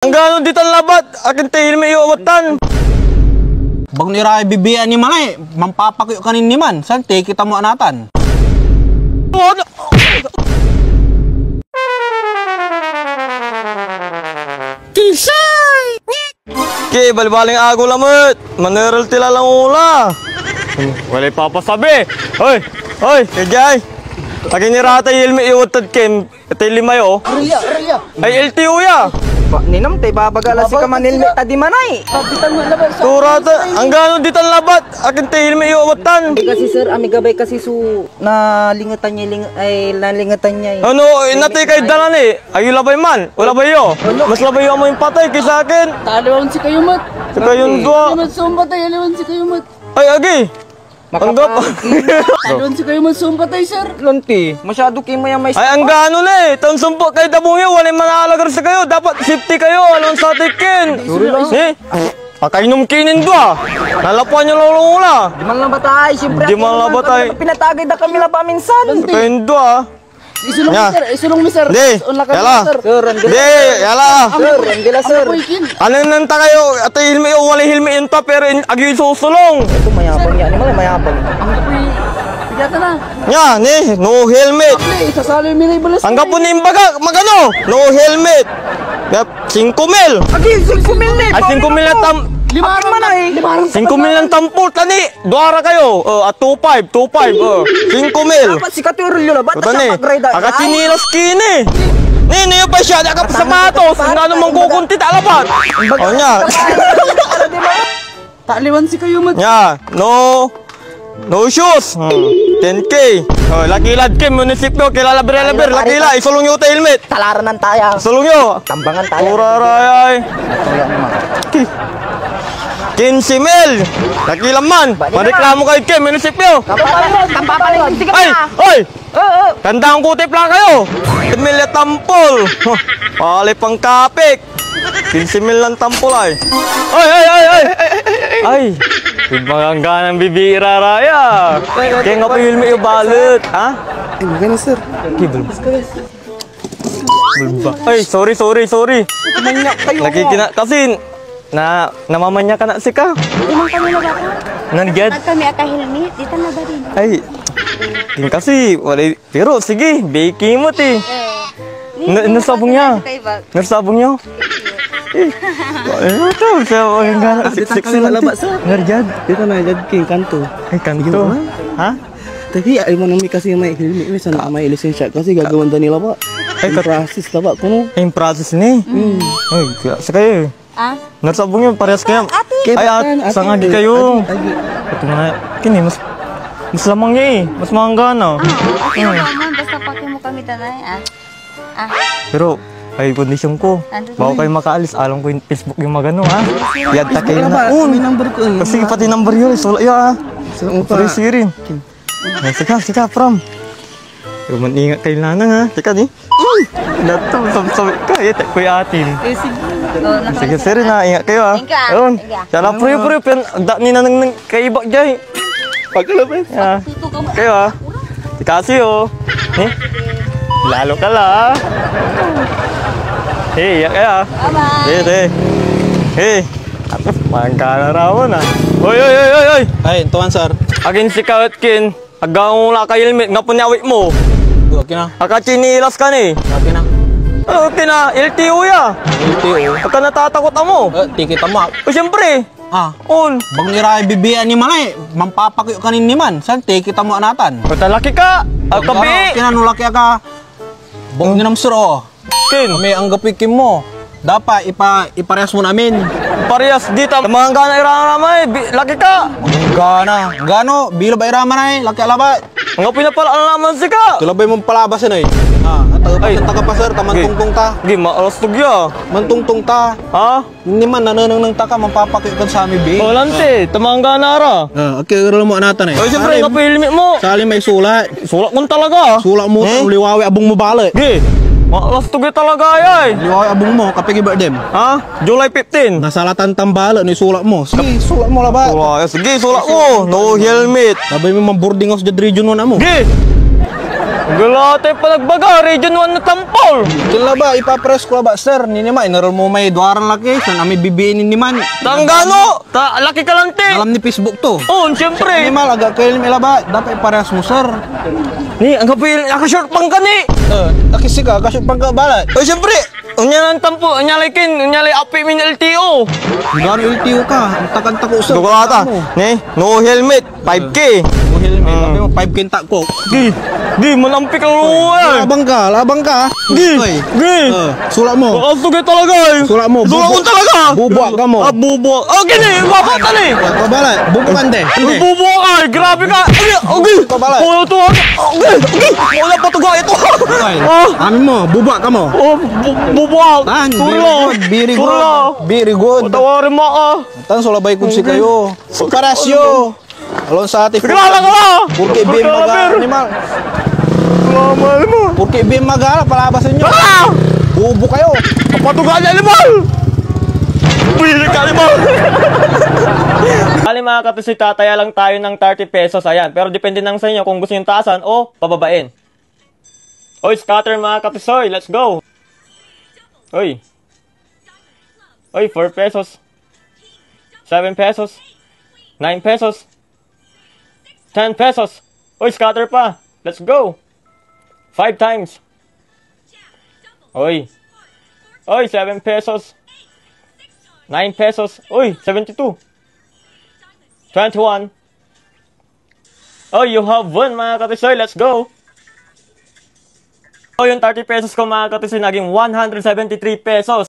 Ang gano'n dito ang labat, akin tayo may iuwatan. Bag nira bibiyan ni Manay, mampapakyo kanin ni Man. Sante, kita mo anatan. Kisay! Ki, balibaling ago lamot. Maneral tila lang ula. Walay papasabi. Hoy, hoy, kajay. Akin ni Rata ilmi iwatad kem. Ito limayo. Arya. Ay, LTO ya. Ninam tay babagala si kamanilmi tadi Manay. Kapitan mo labas. Turata, ang gano'n dito ang labat, akin tayo ilmi iwatan. Kasi sir, amigabay kasi su nalingatan niya nalingatan niya. Ano, inatay kay dalan eh. Ay, labay man. Wala ba yo? Mas labay yo mo yung patay kaysa akin. Taliwan si kayo mat. Sa kayong dua. Mat sumpatay, aliwan si kayo mat. Ay, agi. Anggap. Taliwan si kayo mat sumpatay, sir. Lonti, masyado kayo maya may. Ay, ang gano'n eh. Taon sumpo kay Dabungyo, wala yung manalagar sa kayo. Dapat safety kayo. Alam sa tikin. Eh, pakainom kinin dua. Nalapuan nyo lang ula. Di man lang batay, siyempre. Di man lang batay. Pinatagay na kami lang paminsan. Kayong dua. Isulong Ya. mi sir, isulong mi sir. Di, yala. Sir, Di, yala. Sir, andila sir. Anong nanta kayo? Ate hilmi o wala hilmi yun ta, pero agi susulong. Ito mayabang yan, ano mayabang. Ang kapoy, pigata na. Nya, ni, no helmet. Play, sasali mi na balas. Ang kapon ni imbaga, magano? No helmet. 5,000. Agi, 5,000 Ay, 5,000 na tam... Lima man ay. 5,000 lang tampol, tani. Duara kayo. 2,500, 2,500. 5,000. Dapat si Katurillo na, ba't Ito siya ni, pag-ride? akachinilas kini. Ni pa siya, ka sapatos. Nga naman kukunti, talabat. O nya. Taliwan si kayo mat. Nya, no shoes. 10K. Oh, lakilad Kim, munisipyo, kilala bir, lakila, isulong nyo ta helmet. Talaran ng taya. Isulong nyo. Tambangan taya. Pura rayay. 15,000. Lakila man. Mareklamo kayo Kim, munisipyo. Kampapaling ka Ay, na. oy. Tandang kutip lang kayo. 10,000 tampol. Pali pang kapik. 15,000 lang tampol ay. Ay. Ibang bibira raya. Kaya nga pihil mo yung balot. Ha? Gano'n sir. Bulba. Ay, sorry. Manyak kayo. Nakikina, kasi namamanya ka na si ka. Imang kami na ba ko? Nandiyan. At kami akahilmi, dito na ba rin? Ay, kasi wala. Pero sige, baking mo ti. Nasabong niya. Nasabong niya. Ano to? Siya maganda. Sexy na labas sa. Ngarjad. Dito na jad king kanto. Ay, kanto. Ha? Tapi ay mo nami kasi may hilmi may sana may lisensya kasi gagawin da nila ba. Ay, Process la ba kuno. yung process ni. Ay, sa kayo. Ah? Nasabong niyo, parehas kayo. Ate! Ay, sangagi kayo. Agi. Ito nga, kini, mas lamang niya eh. Mas manggana. Okay naman, basta pake mo kami tanay, Pero, ay kondisyon ko. Bago kayo makaalis, alam ko yung Facebook yung magano ha. Yadta kayo na. May number ko. Sige, pati number yun. Sula yun ha. Sorry, sige rin. Sika, from. Pero maningat kayo lanang ha. Sika ni. Nato, sabi ka. Ito, kuya atin. Sige, sir na. Ingat kayo ha. Ayun. Sana prio. Agda ni na nang kaibak dyan. Pagkalabay. Kayo ha. Kasi oh. Lalo ka la. Hey, iyak kaya. Bye-bye. Hey. Ako, magkana rawan ah. Oy. Ay, tuan sir. Agin si Kawetkin. Agang wala ka helmet. Nga po niawit mo. Okay na. Akachinilas ka ni. Okay na. Okay na. LTO ya. LTO. Pagka natatakot mo. Tikita mo. O siyempre. On. Bag nira bibiyan ni Manay, mampapakyo kanin ni Man. Sante, kita mo anatan. Patalaki ka. At tabi. Kinanulaki ka. Bog ni namsur oh. Kin. Kami ang gapikin mo. Dapat iparehas mo namin. Parehas dito. Mga gana iramay. Laki ka. Gano, bilo ba iraman ay, laki alabat. Nga pinapalaan naman si ka. Tulabay mong palabas yun ay. Taga pa sir, tamantungtong ta. Gi, maalas ya. Mantungtong ta. Ha? Hindi man nananang ng taka, mampapakyo ka sa amin, be. Lante, tamang gana ra. Okay, gano'n mo anatan eh. Ay, siyempre, nga pilmit mo. Sali may sulat. Sulat mo talaga. Sulat mo, liwawi abong mo bala. Gi, maalas talaga ay. Liwawi abong mo, kapigi dem. Ha? July 15. Nasalatan tambala ni sulat mo. Sige, sulat mo labat. Sige, sulat mo. No helmet. Sabay mo boarding house dyan region mo na mo. Gi! Galate pa nagbaga, Region 1 na tampol. Kila ba, ipapress ko ba, sir? Niniman, inaral mo may duwarang laki. San ami bibiin Niniman. Tanggano, laki ka lang, te. Alam ni Facebook to. Oo, siyempre. Ninimal, agak kayo nila ba? Dapat iparehas mo, sir. Ni, ang kapil, nakashort pang ka ni. Nakisi ka, kasi pagkabalat. O, siyempre. Unya lang tampo, unya likin, unya li api min LTO. Gano'n LTO ka, ang takad-tako, sir. Dugo ata. Ni, no helmet, 5K. No helmet, sabi mo, 5K tako. Di, malampik ang luwa. Labang ka. Di, Sulat mo. Ang tugay talaga eh. Sulat mo. Sulat mo talaga. Bubuak ka mo. Bubuak. Gini, babata ni. Kabalat, bubuak ka hindi. Bubuak ka, grabe ka. Kabalat. Puno to. Wala pa tuga ito. Amin mo, bubuak ka mo. Bubuak. Tan, Surla. very good. Very good. Tawarin mo ka. Tan, sulabay kong si kayo. Parasyo. Alon sa atin. Kilala ka na. Purke bim maga animal. Lamal mo. Purke bim maga palabasan nyo. Bubo kayo. Patuga niya, animal. Pili ka, animal. Kali mga katusi, tataya lang tayo ng 30 pesos. Ayan. Pero depende lang sa inyo kung gusto nyo taasan o pababain. Oy, scatter mga katusoy. Let's go. Oy. Oy, 4 pesos. 7 pesos. 9 pesos. 10 pesos. Oy, scatter pa. Let's go. 5 times. Oy. Oy, 7 pesos. 9 pesos. Oy, 72. 21. Oh, you have won mga katisoy. Let's go. Oh, yung 30 pesos ko mga katisoy naging 173 pesos.